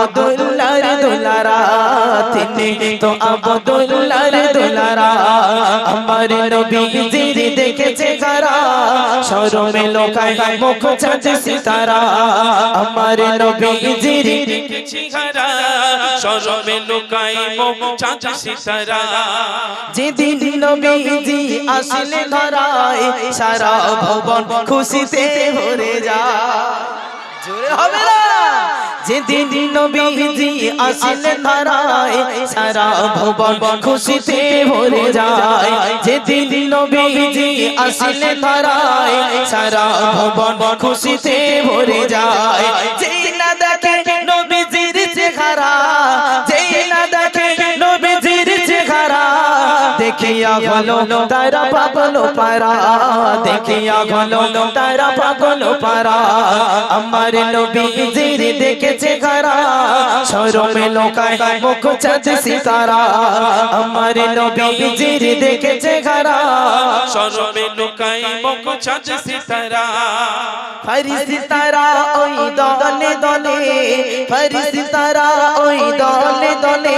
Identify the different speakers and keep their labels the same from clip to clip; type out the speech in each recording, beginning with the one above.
Speaker 1: আব্দুল্লাহর দুলারা, তিনি তো আব্দুল্লাহর দুলারা। আমার নবীজির দেখেছে কারা, শরমে লোকায় মুখ চাঁদ সিতারা। আমার নবীজির দেখেছে কারা, শরমে লোকায় মুখ চাঁদ সিতারা। যেদিন নবীজি আসলে ধরায়, সারা ভুবন খুশিতে ভরে যায়। জোরে হবে না? যেদিন নবীজি আসলে ধরায়, সারা ভুবন খুশিতে ভরে যায়। যেদিন নবীজি আসলে ধরায়, সারা ভুবন খুশিতে ভরে যায়। যেই না দেখে নবীজির চেহারা, যেই না দেখে নবীজির চেহারা, দেখিয়া গেল তারা পাগল পারা, দেখিয়া গেল তারা পাগল পারা। আমার নবীজির দেখেছে কারা, শরমে লোকায় মুখ চাঁদ সিতারা। আমার নবীজির দেখেছে কারা, শরমে লোকায় মুখ চাঁদ সিতারা। ফেরেশতারা ওই দলে দলে, ফেরেশতারা ওই দলে দলে,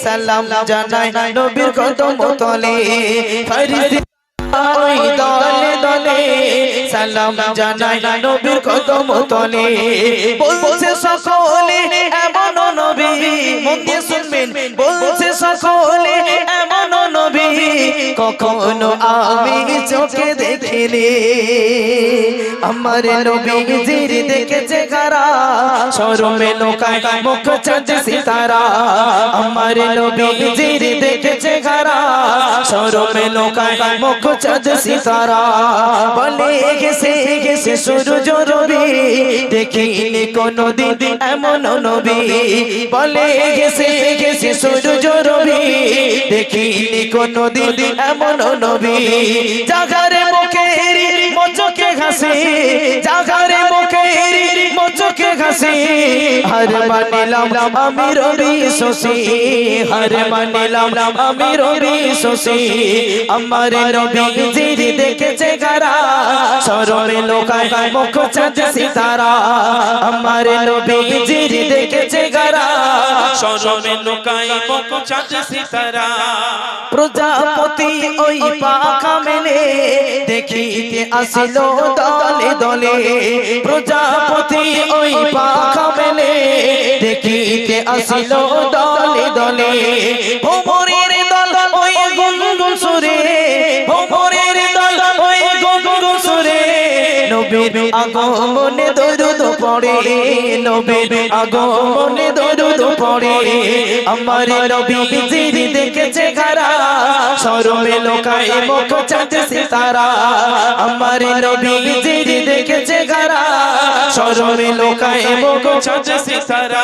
Speaker 1: সালাম জানায় নবীর কদম তলে। ফেরেশতারা ওই দলে দলে, সালাম জানায় নবীর কদম তলে। বলছে সকলে এমন নবী, মন দিয়ে শুনবেন, বলছে সকলে এমন নবী, কখনো আমি চোখে দেখিনি। আমার নবীজির দেখেছে কারা, শরমে লোকায় মুখ চাঁদ সিতারা। আমার নবীজির দেখেছে কারা, শরমে লোকায় মুখ চাঁদ সিতারা। বলে গেছে গেছে সূরজ রবি, দেখিনি কোনদিন এমন নবী। বলে গেছে গেছে সূরজ রবি, দেখিনি কোনদিন এমন নবী। জাগারে মুখের মোচকে হাসি, জাগারে মুখের মোচকে হাসি, হার মানিলাম আমি রবি শশী, হার মানিলাম আমি রবি শশী। আমার নবীজির দেখেছে কারা, শরমে লোকায় মুখ চাঁদ সিতারা। আমার নবীজির দেখেছে কারা, শরমে লোকায় মুখ চাঁদ সিতারা। প্রজাপতি ওই পাখা মেলে, দেখিতে আসিল দলে দলে। প্রজাপতি ওই পাখা মেলে, দেখিতে আসিল দলে দলে। ভোমরের দল ওই গুনগুন সুরে, ভোমরের দল ওই গুনগুন সুরে, নবীর আগমনে দরুদ পড়ে, নবীর আগমনে দরুদ পড়ে। আমার নবীজির দেখেছে কারা, শরমে লোকায় মুখ চাঁদ সিতারা। আমার নবীজির দেখেছে কারা, শরমে লোকায় মুখ চাঁদ সিতারা।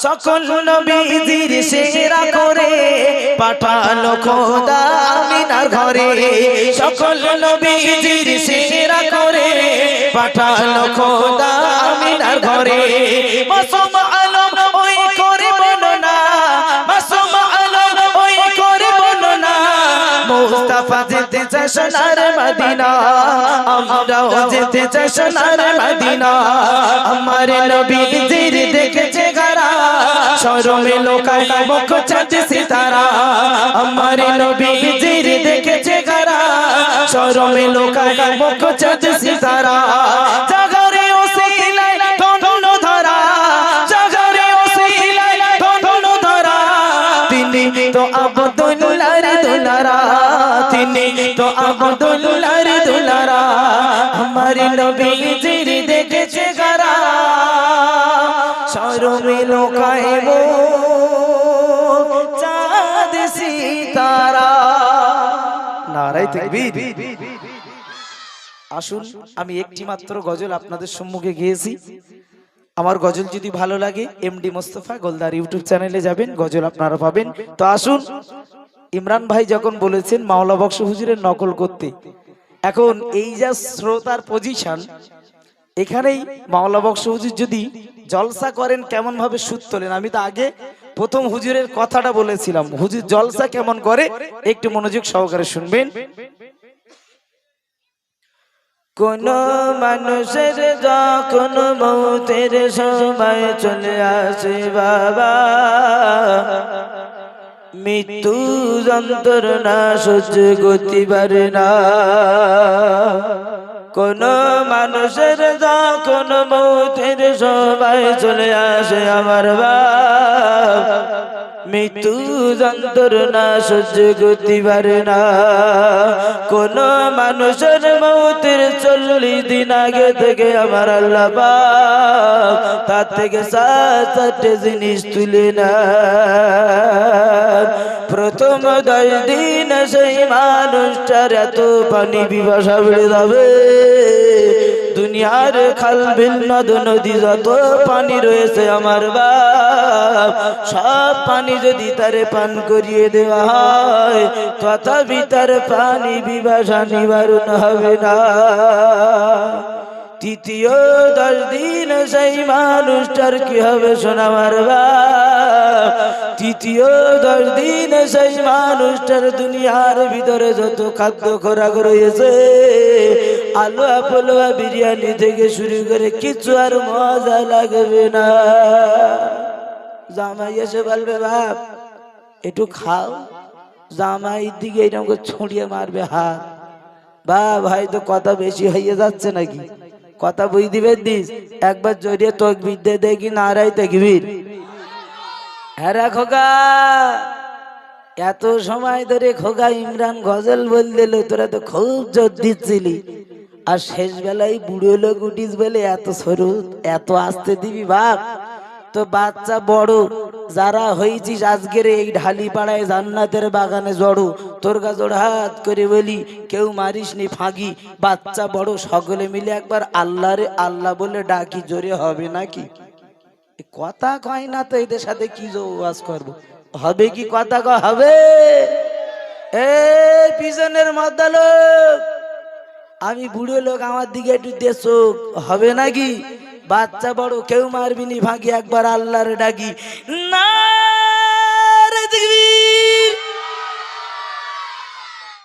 Speaker 1: সকল নবীজির সেরা করে পাঠালো খোদা আমিনার ঘরে, সকল নবীজির সেরা করে পাঠালো খোদা আমিনার ঘরে। মাসুম আলম ওই করে বর্ণনা, মাসুম আলম ওই করে বর্ণনা, মুস্তাফা যেতে চায় সোনার মদিনা, আমরাও যেতে চাই সোনার মদিনা। আমার নবীজির দেখেছে কারা, শরমে লোকায় মুখ চাঁদ সিতারা। আমার নবীজির দেখেছে কারা, শরমে লোকায় মুখ চাঁদ সিতারা। জাগরে ওসিলায় ধন্য ধরা, জাগরে ওসিলায় ধন্য ধরা, তিনি তো আব্দুল্লাহর দুলারা, তিনি তো আব্দুল্লাহর দুলারা। আমার নবীজির দেখেছে কারা, শরমে লোকায় মুখ চাঁদ সিতারা। নারায়ে তাকবীর। আসুন আমি একটি মাত্র গজল আপনাদের সম্মুখে গেয়েছি। আমার গজল যদি ভালো লাগে এমডি মোস্তফা গোলদার ইউটিউব চ্যানেলে যাবেন, গজল আপনারা পাবেন। তো আসুন, ইমরান ভাই যখন বলেছেন মাওলা বক্স হুজুরের নকল করতে, এখন এই যা শ্রোতার পজিশন, এখানেই মাওলা বক্স হুজুর যদি জলসা করেন কেমন ভাবে সুর তোলেন। আমি তো আগে প্রথম হুজুরের কথাটা বলেছিলাম, হুজুর জলসা কেমন করে একটু মনোযোগ সহকারে শুনবেন। কোন মানুষের যখন মৌতের সময় চলে আসে বাবা, মৃত্যু যন্ত্রণা সহ্য করতে পারে না। কোন মানুষের যখন মৌতের সময় চলে আসে আমার বাপ, মৃত্যু যন্ত্রণা সহ্য করতে পারে না। কোন মানুষের মৌতের 40 দিন আগে থেকে আমার আল্লাহ পাক তার থেকে 7-8 জিনিস তুলে না। প্রথম 10 দিন সেই মানুষটার এত পানি পিপাসা বেড়ে যাবে, দুনিয়ার খাল বিল নদ নদী যত পানি রয়েছে আমার বাপ, সব পানি যদি তারে পান করিয়ে দেওয়া হয় তথাপি তার পানি পিপাসা নিবারণ হবে না। তৃতীয় 10 দিন সেই মানুষটার কি হবে শোনা আমার বাপ, তৃতীয় 10 দিন সেই মানুষটার দুনিয়ার ভিতরে যত খাদ্য খোরাক রয়েছে, আলু পোলোয়া বিরিয়ানি থেকে শুরু করে কিছু আর মজা লাগবে না। জামাই এসে বলবে বাপ একটু খাও, জামাই দিকে এরকম করে ছড়িয়ে মারবে হাত, বা ভাই তো কথা বেশি হয়ে যাচ্ছে নাকি, কথা বুঝ দিবে দিস, একবার জড়িয়ে তকবীর দে দেখি নারাই তাকবীর। হ্যাঁ খোকা, এত সময় ধরে খোকা ইমরান গজল বল দিল, তোরা তো খুব জোর দিচ্ছিলি, আর শেষ বেলায় বুড়ো লোক উঠিস বলে এত সরু এত আসতে দিবি বাপ। তো বাচ্চা বড় যারা হয়েছিস আজকের এই ঢালি পাড়ায় জান্নাতের বাগানে জড়ো, তোর গা জোড় হাত করে বলি কেউ মারিস নি ফাঁকি, বাচ্চা বড় সকলে মিলে একবার আল্লাহ রে আল্লাহ বলে ডাকি, জোরে হবে নাকি? কথা কয় না তো এদের সাথে কি ওয়াজ করবো, হবে কি কথা কয় হবে? এই পিছনের মাথা লোক, আমি বুড়ো লোক, আমার দিকে একটু দেশো, হবে নাকি? বাচ্চা বড় কেউ মারবি নি ফাঁকি, একবার আল্লাহর ডাকি না